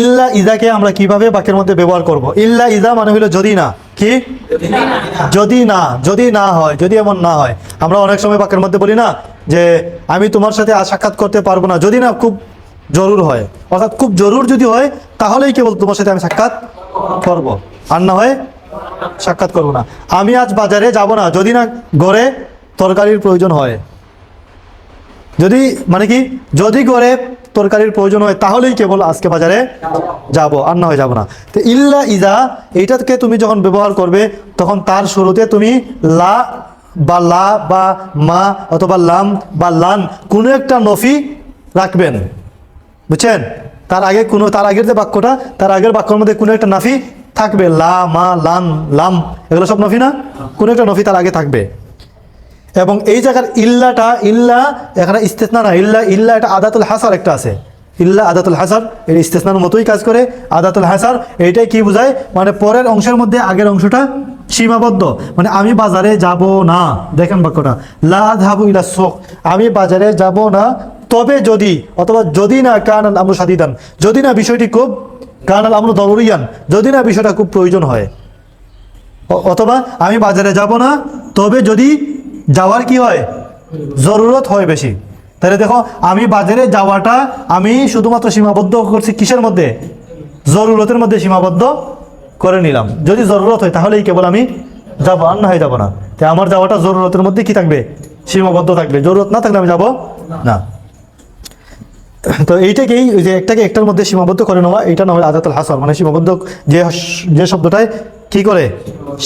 ইল্লা ইজাকে আমরা কিভাবে বাক্যের মধ্যে ব্যবহার করব? ইল্লা ইজা মানে হলো যদি না, কি যদি না হয়, যদি এমন না হয়। আমরা অনেক সময় বাক্যের মধ্যে বলি না যে আমি তোমার সাথে আজ সাক্ষাৎ করতে পারবো না, যদি না খুব জরুর হয়। অর্থাৎ খুব জরুর যদি হয় তাহলেই কেবল তোমার সাথে আমি সাক্ষাৎ করব, আর না হয় সাক্ষাৎ করব না। আমি আজ বাজারে যাব না যদি না ঘরে তরকারির প্রয়োজন হয়। যদি মানে কি, যদি ঘরে তরকারির প্রয়োজন হয় তাহলেই কেবল আজকে বাজারে যাব, আর না হয় যাব না। তো ইল্লা ইজা এইটাকে তুমি যখন ব্যবহার করবে তখন তার শুরুতে তুমি লা বা লা বা মা অথবা লাম বা লান কোনো একটা নফি রাখবেন, বুঝছেন? তার আগের যে বাক্যটা, তার আগের বাক্যের মধ্যে কোনো একটা নাফি থাকবে। লা, মা, লান, লাম এগুলো সব নফি না? কোনো একটা নফি তার আগে থাকবে। এবং এই জায়গার ইল্লা এখানে ইস্তেসনা না, ইল্লা এটা আদাতুল হাসার একটা আছে। ইল্লা আদাতুল হাসার, এর ইস্তেসনার মতোই কাজ করে। আদাতুল হাসার এইটাই কি বোঝায়, মানে পরের অংশের মধ্যে আগের অংশটা সীমাবদ্ধ। মানে আমি বাজারে যাব না, দেখেন বাক্যটা, লা আযহাবু ইলা সুক, আমি বাজারে যাব না তবে যদি, অথবা যদি না কানাল আমরু শাদীদান, যদি না বিষয়টি খুব, কানাল আমরু দরুরিয়ান, যদি না বিষয়টা খুব প্রয়োজন হয়। অথবা আমি বাজারে যাব না তবে যদি যাওয়ার কি হয়, জরুরত হয় বেশি। তাহলে দেখো আমি বাজারে যাওয়াটা আমি শুধুমাত্র সীমাবদ্ধ করছি কিসের মধ্যে, জরুরতের মধ্যে সীমাবদ্ধ করে নিলাম। যদি জরুরত হয় তাহলেই কেবল আমি যাব, আর না হয় যাব না। তাই আমার যাওয়াটা জরুরতের মধ্যে কি থাকবে, সীমাবদ্ধ থাকবে। জরুরত না থাকলে আমি যাব না। তো এইটাকেই যে একটাকে একটার মধ্যে সীমাবদ্ধ করে নেওয়া, এটা না হয় আদাতুল হাসার, মানে সীমাবদ্ধ যে শব্দটায় কি করে,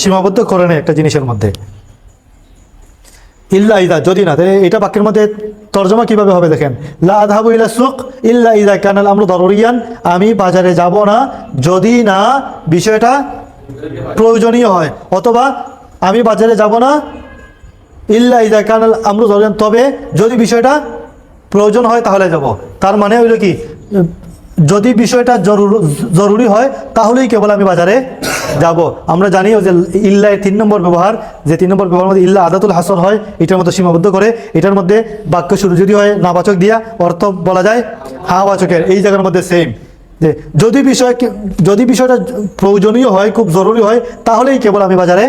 সীমাবদ্ধ করে নেয় একটা জিনিসের মধ্যে। ইল্লা ইদা যদি না, তাহলে এটা বাক্যের মধ্যে তর্জমা কিভাবে হবে দেখেন, লা আযহাবু ইলা সুক ইল্লা ইদা কানাল আমরু দরুরিয়ান, আমি বাজারে যাব না যদি না বিষয়টা প্রয়োজনীয় হয়। অথবা আমি বাজারে যাব না ইল্লা ইদা কানাল আমরু দরুরিয়ান, তবে যদি বিষয়টা প্রয়োজন হয় তাহলে যাব। তার মানে হইল কি, যদি বিষয়টা জরুরি হয় তাহলেই কেবল আমি বাজারে যাব। আমরা জানি যে ইল্লা 3 নম্বর ব্যবহার, যে 3 নম্বর ব্যবহার মধ্যে ইল্লা আদাতুল হাসর হয়, এটার মধ্যে সীমাবদ্ধ করে। এটার মধ্যে বাক্য শুরু যদি হয় নাবাচক দিয়া, অর্থ বলা যায় হা বাচকের। এই জায়গার মধ্যে সেম, যে যদি বিষয়টা প্রয়োজনীয় হয়, খুব জরুরি হয়, তাহলেই কেবল আমি বাজারে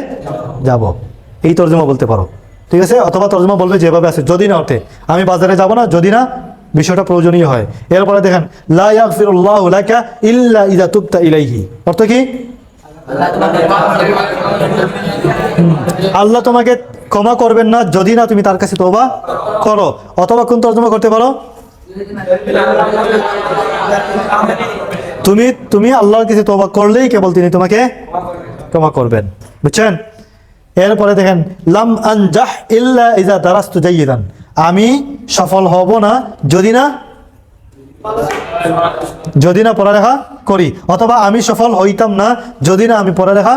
যাব। এই তর্জমা বলতে পারো, ঠিক আছে? অথবা তর্জমা বলবে যেভাবে আছে, যদি না অর্থে আমি বাজারে যাব না যদি না বিষয়টা প্রয়োজনীয় হয়। এরপরে দেখেন লা ইয়াগফিরুল্লাহু লাকা ইল্লা ইযা তুবতা ইলাইহি, অর্থ কি, আল্লাহ তোমাকে ক্ষমা করবেন না যদি না তুমি তার কাছে তওবা করো। অথবা কোন তর্জমা করতে পারো, তুমি আল্লাহর কাছে তওবা করলেই কেবল তিনি তোমাকে ক্ষমা করবেন, বুঝছেন? এরপরে দেখেন লাম আনজাহ ইল্লা ইযা দারাস্তু জাইয়িদান, আমি সফল হব না যদি না পড়ালেখা করি। অথবা আমি সফল হইতাম না যদি না আমি পড়ালেখা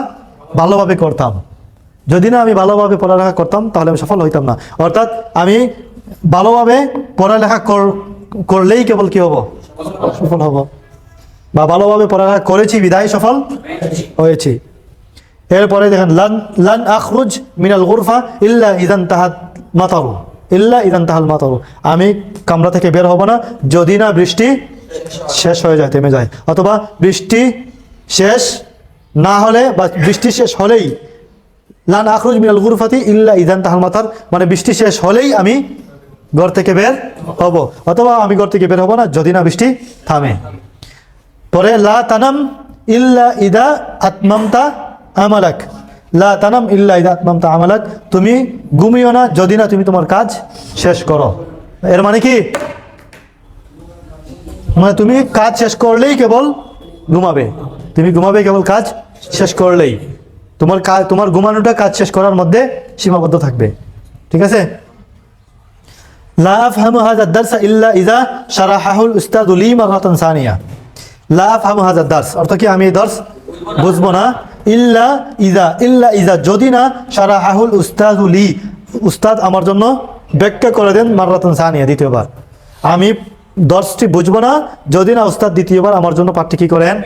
ভালোভাবে করতাম। যদি না আমি ভালোভাবে পড়ালেখা করতাম তাহলে আমি সফল হইতাম না। অর্থাৎ আমি ভালোভাবে পড়ালেখা করলেই কেবল কি হব, সফল হব, বা ভালোভাবে পড়ালেখা করেছি বিদায় সফল হয়েছি। এরপরে দেখেন লান আখরুজ মিনাল গুরফা ইল্লা ইযান তাহাত মাতারু, ইল্লা ইযান তাহাল মাতারু, আমি কামরা থেকে বের হব না যদি না বৃষ্টি শেষ হয়ে যায়, থেমে যায়। অথবা বৃষ্টি শেষ না হলে বা বৃষ্টি শেষ হলেই, লান আখরুজ মিনাল গুরফাতি ইল্লা ইযান তাহাল মাতার, মানে বৃষ্টি শেষ হলেই আমি ঘর থেকে বের হব। অথবা আমি ঘর থেকে বের হব না যদি না বৃষ্টি থামে। পরে লা তানাম ইল্লা ইদা আতমামতা আমালাক, লা তানাম ইল্লা ইদা আতমামতা আমালাক, তুমি ঘুমিও না যদি না তুমি তোমার কাজ শেষ করো। এর মানে কি, মানে তুমি কাজ শেষ করলেই কেবল ঘুমাবে, তুমি ঘুমাবে কেবল কাজ শেষ করলেই। তোমার ঘুমানোটা কাজ শেষ করার মধ্যে সীমাবদ্ধ থাকবে, ঠিক আছে? লা আফহামু হাযা দারসা ইল্লা ইযা শারাহাহুল উস্তাদু লি মারাতান সানিয়া, লা আফহামু হাযা দারস, অর্থাৎ কি আমি এই দর্স বুঝবো না, ইল্লা ইযা যদি না শারাহাহুল উস্তাদু লি, উস্তাদ আমার জন্য ব্যাখ্যা করে দেন মারাতান সানিয়া, দ্বিতীয়বার। আমি দর্শটি বুঝবো না যদি না উস্তাদ দ্বিতীয়বার আমার জন্য পাঠটি কি করেন,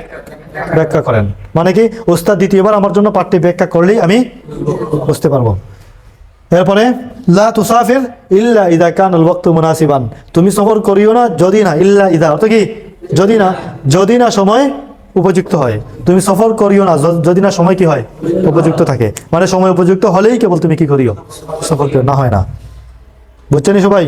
ব্যাখ্যা করেন। মানে কি, উস্তাদ দ্বিতীয়বার আমার জন্য পাঠটি ব্যাখ্যা করলেই আমি বুঝতে পারবো। এরপরে লা তুসাফির ইল্লা ইযা কানাল ওয়াক্তু মুনাসিবান, তুমি সফর করিও না যদি না, ইল্লা ইযা অর্থ কি, যদি না সময় উপযুক্ত হয়। তুমি সফর করিও না যদি না সময় কি হয়, উপযুক্ত থাকে। মানে সময় উপযুক্ত হলেই কেবল তুমি কি করিও, সফর করিও, না হয় না। বুঝছেন সবাই?